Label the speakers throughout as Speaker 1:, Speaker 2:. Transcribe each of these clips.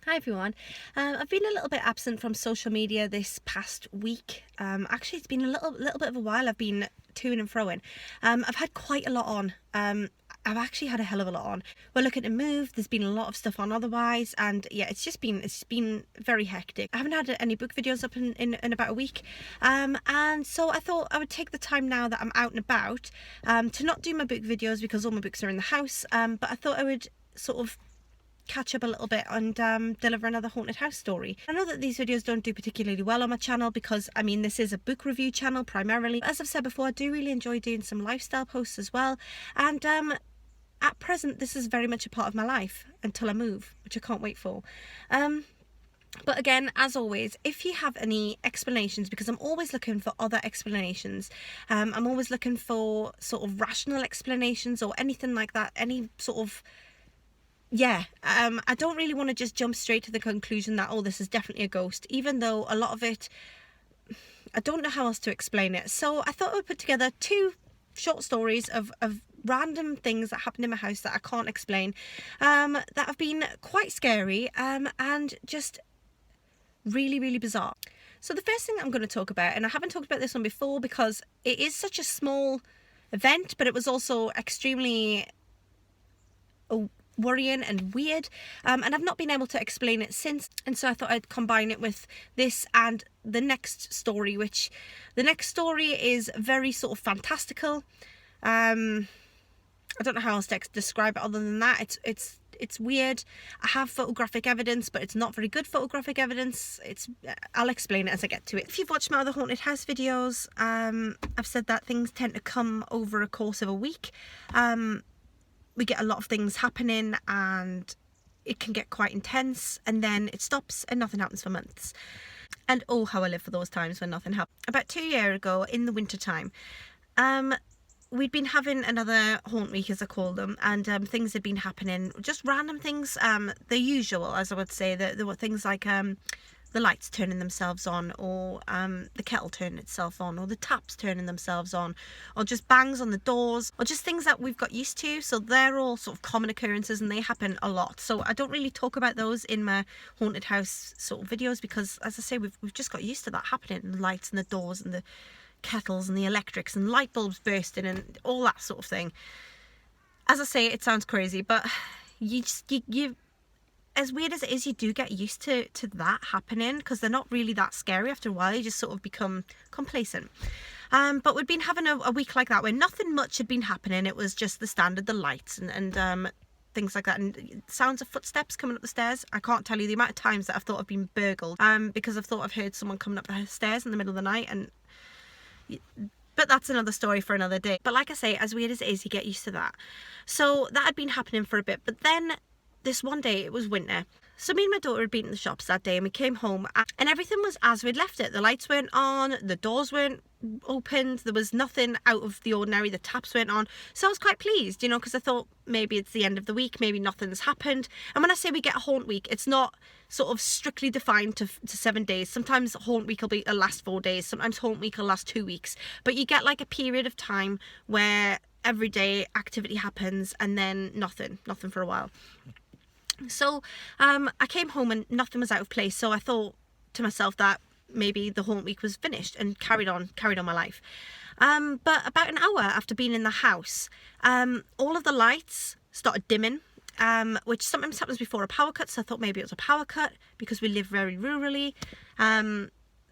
Speaker 1: Hi everyone. I've been a little bit absent from social media this past week. Actually, it's been a little bit of a while. I've been to and froing. I've had quite a lot on. I've actually had a hell of a lot on. We're looking to move. There's been a lot of stuff on otherwise, and yeah, it's been very hectic. I haven't had any book videos up in about a week, and so I thought I would take the time now that I'm out and about to not do my book videos because all my books are in the house. But I thought I would sort of catch up a little bit and deliver another haunted house story. I know that these videos don't do particularly well on my channel because this is a book review channel primarily. As I've said before, I do really enjoy doing some lifestyle posts as well, and at present this is very much a part of my life until I move, which I can't wait for. But again, as always, if you have any explanations, because I'm always looking for other explanations, I'm always looking for sort of rational explanations or anything like that, any sort of I don't really want to just jump straight to the conclusion that, oh, this is definitely a ghost, even though a lot of it, I don't know how else to explain it. So I thought I would put together two short stories of random things that happened in my house that I can't explain, that have been quite scary, and just really, really bizarre. So the first thing I'm going to talk about, and I haven't talked about this one before because it is such a small event, but it was also extremely worrying and weird, and I've not been able to explain it since, and so I thought I'd combine it with this and the next story, which the next story is very sort of fantastical. I don't know how else to describe it other than that. It's weird. I have photographic evidence, but it's not very good photographic evidence. I'll explain it as I get to it. If you've watched my other haunted house videos, I've said that things tend to come over a course of a week. We get a lot of things happening and it can get quite intense, and then it stops and nothing happens for months. And oh, how I live for those times when nothing happens. About 2 years ago in the winter time, we'd been having another haunt week, as I call them, and things had been happening, just random things, the usual, as I would say. There were things like the lights turning themselves on, or the kettle turning itself on, or the taps turning themselves on, or just bangs on the doors, or just things that we've got used to. So they're all sort of common occurrences and they happen a lot. So I don't really talk about those in my haunted house sort of videos because, as I say, we've just got used to that happening. The lights and the doors and the kettles and the electrics and light bulbs bursting and all that sort of thing. As I say, it sounds crazy, but you as weird as it is, you do get used to that happening because they're not really that scary after a while. You just sort of become complacent. But we'd been having a week like that where nothing much had been happening. It was just the standard, the lights and things like that, and sounds of footsteps coming up the stairs. I can't tell you the amount of times that I've thought I've been burgled because I've thought I've heard someone coming up the stairs in the middle of the night, but that's another story for another day. But like I say, as weird as it is, you get used to that. So that had been happening for a bit, but then this one day, it was winter, so me and my daughter had been in the shops that day, and we came home and everything was as we'd left it. The lights weren't on, the doors weren't opened, there was nothing out of the ordinary, the taps weren't on. So I was quite pleased, because I thought maybe it's the end of the week, maybe nothing's happened. And when I say we get a haunt week, it's not sort of strictly defined to 7 days. Sometimes haunt week will be last 4 days, sometimes haunt week will last 2 weeks, but you get like a period of time where every day activity happens and then nothing for a while. So I came home and nothing was out of place, so I thought to myself that maybe the haunt week was finished and carried on my life. But about an hour after being in the house, all of the lights started dimming, which sometimes happens before a power cut, so I thought maybe it was a power cut because we live very rurally.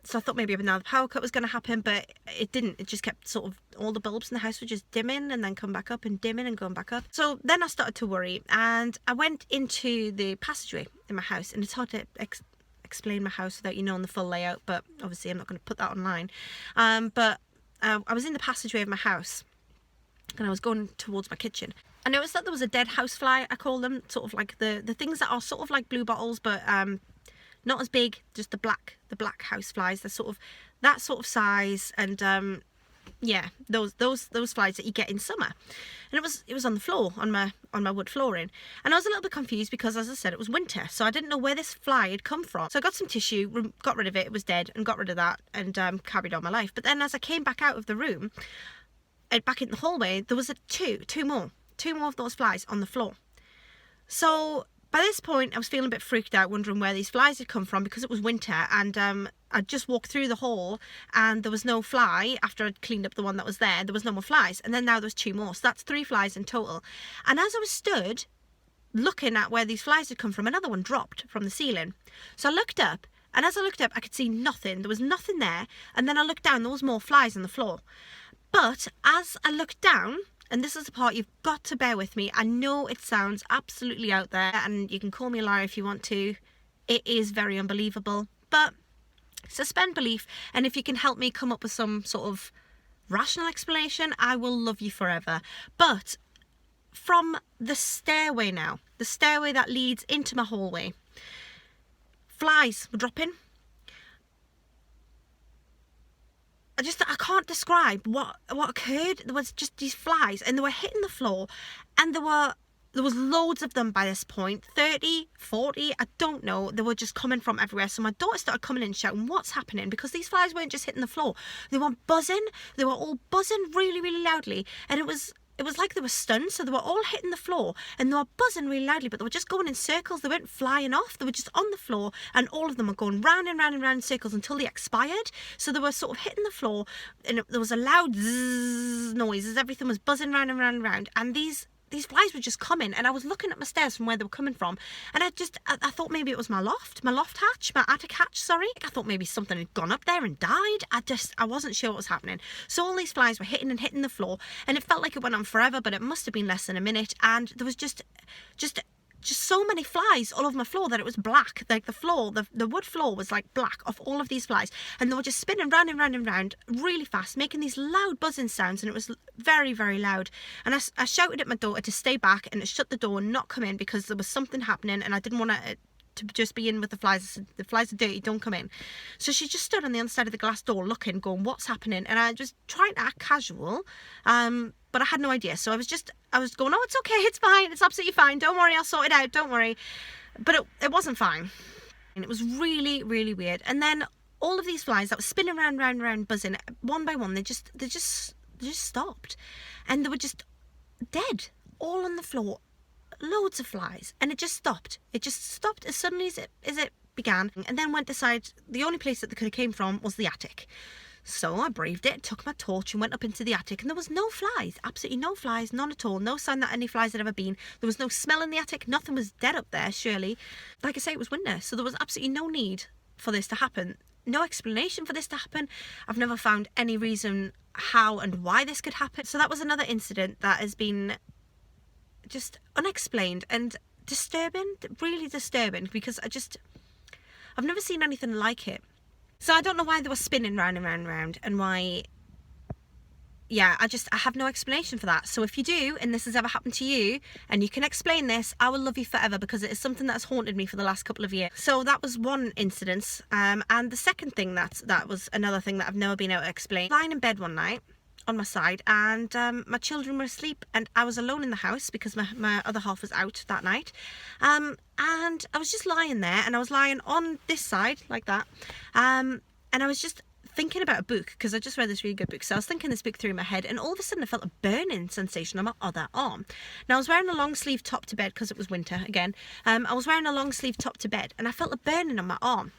Speaker 1: So I thought maybe another power cut was going to happen, but it didn't. It just kept sort of, all the bulbs in the house were just dimming and then come back up and dimming and going back up. So then I started to worry, and I went into the passageway in my house, and it's hard to explain my house without you knowing the full layout, but obviously I'm not going to put that online. But I was in the passageway of my house and I was going towards my kitchen. I noticed that there was a dead housefly, I call them, sort of like the things that are sort of like blue bottles, but not as big, just the black house flies. They're sort of that sort of size, and those flies that you get in summer. And it was on the floor, on my wood flooring, and I was a little bit confused because, as I said, it was winter, so I didn't know where this fly had come from. So I got some tissue, got rid of it. It was dead, and got rid of that, and carried on my life. But then as I came back out of the room, back in the hallway, there was two more of those flies on the floor. So By this point, I was feeling a bit freaked out, wondering where these flies had come from because it was winter, and I'd just walked through the hall and there was no fly. After I'd cleaned up the one that was there was no more flies, and then now there was 2 more, so that's 3 flies in total. And as I was stood looking at where these flies had come from, another one dropped from the ceiling. So I looked up, and as I looked up, I could see nothing. There was nothing there, and then I looked down, there was more flies on the floor. But as I looked down, and this is the part you've got to bear with me, I know it sounds absolutely out there, and you can call me a liar if you want to. It is very unbelievable, but suspend belief, and if you can help me come up with some sort of rational explanation, I will love you forever. But from the stairway now, the stairway that leads into my hallway, flies were dropping. I can't describe what occurred. There was just these flies, and they were hitting the floor, and there was loads of them by this point, 30, 40, I don't know. They were just coming from everywhere. So my daughter started coming in and shouting, what's happening? Because these flies weren't just hitting the floor. They were buzzing. They were all buzzing really, really loudly. And it was like they were stunned. So they were all hitting the floor and they were buzzing really loudly, but they were just going in circles. They weren't flying off. They were just on the floor, and all of them were going round and round and round in circles until they expired. So they were sort of hitting the floor, and there was a loud zzz noise as everything was buzzing round and round and round. And these flies were just coming, and I was looking at my stairs from where they were coming from, and I thought maybe it was my attic hatch, sorry. I thought maybe something had gone up there and died. I wasn't sure what was happening. So all these flies were hitting the floor, and it felt like it went on forever, but it must have been less than a minute, and there was just so many flies all over my floor that it was black. Like the floor, the wood floor was like black of all of these flies, and they were just spinning round and round and round really fast, making these loud buzzing sounds, and it was very, very loud. And I shouted at my daughter to stay back and to shut the door and not come in, because there was something happening and I didn't want to just be in with the flies. I said, the flies are dirty, don't come in. So she just stood on the other side of the glass door looking, going, what's happening? And I was trying to act casual, but I had no idea. So I was going, oh, it's okay, it's fine, it's absolutely fine, don't worry, I'll sort it out, don't worry. But it wasn't fine. And it was really, really weird. And then all of these flies that were spinning round, round, round, buzzing, one by one, they just stopped. And they were just dead, all on the floor. Loads of flies, and it just stopped. It just stopped as suddenly as it began, and then went aside. The only place that they could have came from was the attic. So I braved it, took my torch and went up into the attic, and there was no flies, absolutely no flies, none at all. No sign that any flies had ever been. There was no smell in the attic. Nothing was dead up there, surely. Like I say, it was winter, so there was absolutely no need for this to happen. No explanation for this to happen. I've never found any reason how and why this could happen. So that was another incident that has been just unexplained and disturbing, really disturbing, because I've never seen anything like it. So I don't know why they were spinning round and round and round, and why, yeah, I have no explanation for that. So if you do, and this has ever happened to you, and you can explain this, I will love you forever, because it is something that's haunted me for the last couple of years. So that was one incident, and the second thing that was another thing that I've never been able to explain. Lying in bed one night on my side, and my children were asleep, and I was alone in the house because my other half was out that night, and I was just lying there, and I was lying on this side like that, and I was just thinking about a book, because I just read this really good book. So I was thinking this book through my head, and all of a sudden I felt a burning sensation on my other arm. Now I was wearing a long sleeve top to bed because it was winter again. I was wearing a long sleeve top to bed, and I felt a burning on my arm.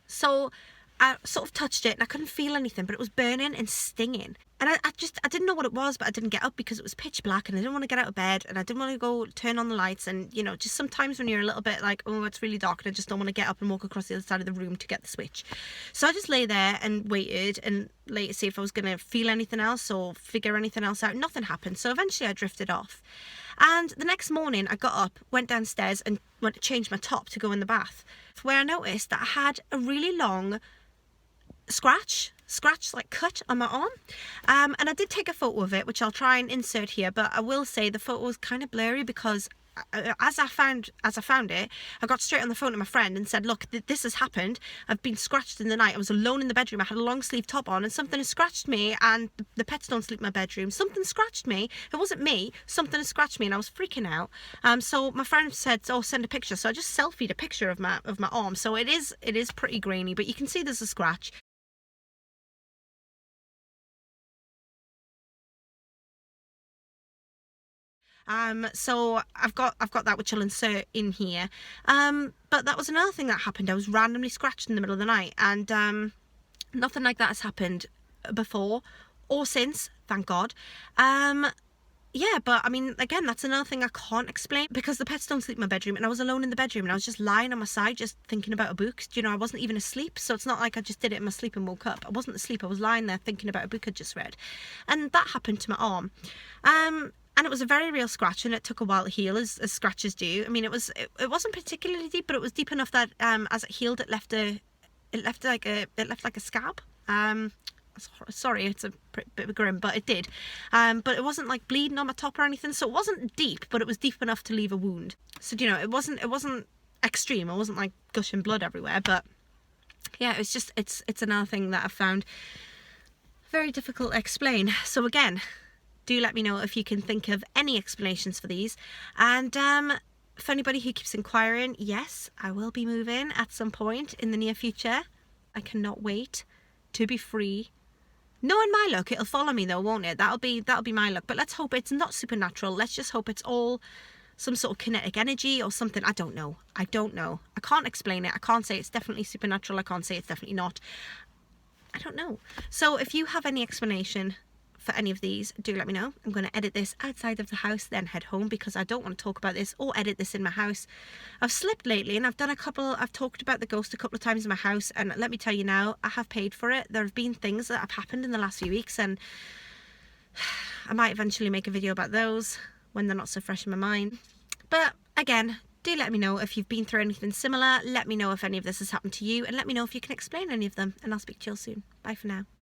Speaker 1: So I sort of touched it, and I couldn't feel anything, but it was burning and stinging. And I didn't know what it was, but I didn't get up because it was pitch black, and I didn't want to get out of bed, and I didn't want to go turn on the lights. And, you know, just sometimes when you're a little bit like, oh, it's really dark, and I just don't want to get up and walk across the other side of the room to get the switch. So I just lay there and waited and lay to see if I was going to feel anything else or figure anything else out. Nothing happened. So eventually I drifted off. And the next morning I got up, went downstairs, and went to change my top to go in the bath, where I noticed that I had a really long scratch like cut on my arm, and I did take a photo of it, which I'll try and insert here, but I will say the photo was kind of blurry, because as I found it, I got straight on the phone to my friend and said, look, this has happened. I've been scratched in the night. I was alone in the bedroom. I had a long sleeve top on, and something has scratched me, and the pets don't sleep in my bedroom. Something scratched me. It wasn't me. Something has scratched me, and I was freaking out. So my friend said, oh, send a picture. So I just selfied a picture of my arm. So it is pretty grainy, but you can see there's a scratch. So I've got that, which I'll insert in here. But that was another thing that happened. I was randomly scratched in the middle of the night, and nothing like that has happened before or since, thank God. Yeah, but I mean, again, that's another thing I can't explain, because the pets don't sleep in my bedroom, and I was alone in the bedroom, and I was just lying on my side, just thinking about a book. You know, I wasn't even asleep, so it's not like I just did it in my sleep and woke up. I wasn't asleep, I was lying there thinking about a book I'd just read. And that happened to my arm. And it was a very real scratch, and it took a while to heal, as scratches do. I mean, it wasn't particularly deep, but it was deep enough that as it healed, it left like a scab. Sorry, it's a bit grim, but it did. But it wasn't like bleeding on my top or anything, so it wasn't deep, but it was deep enough to leave a wound. So, you know, it wasn't extreme. It wasn't like gushing blood everywhere, but yeah, it was just, it's another thing that I've found very difficult to explain. So again, do let me know if you can think of any explanations for these. And for anybody who keeps inquiring, yes, I will be moving at some point in the near future. I cannot wait to be free. Knowing my luck, it'll follow me though, won't it? That'll be my luck. But let's hope it's not supernatural. Let's just hope it's all some sort of kinetic energy or something. I don't know. I can't explain it. I can't say it's definitely supernatural. I can't say it's definitely not. I don't know. So if you have any explanation for any of these, do let me know. I'm going to edit this outside of the house, then head home, because I don't want to talk about this or edit this in my house. I've slipped lately, and I've talked about the ghost a couple of times in my house, and let me tell you now, I have paid for it. There have been things that have happened in the last few weeks, and I might eventually make a video about those when they're not so fresh in my mind. But again, do let me know if you've been through anything similar. Let me know if any of this has happened to you, and let me know if you can explain any of them, and I'll speak to you all soon. Bye for now.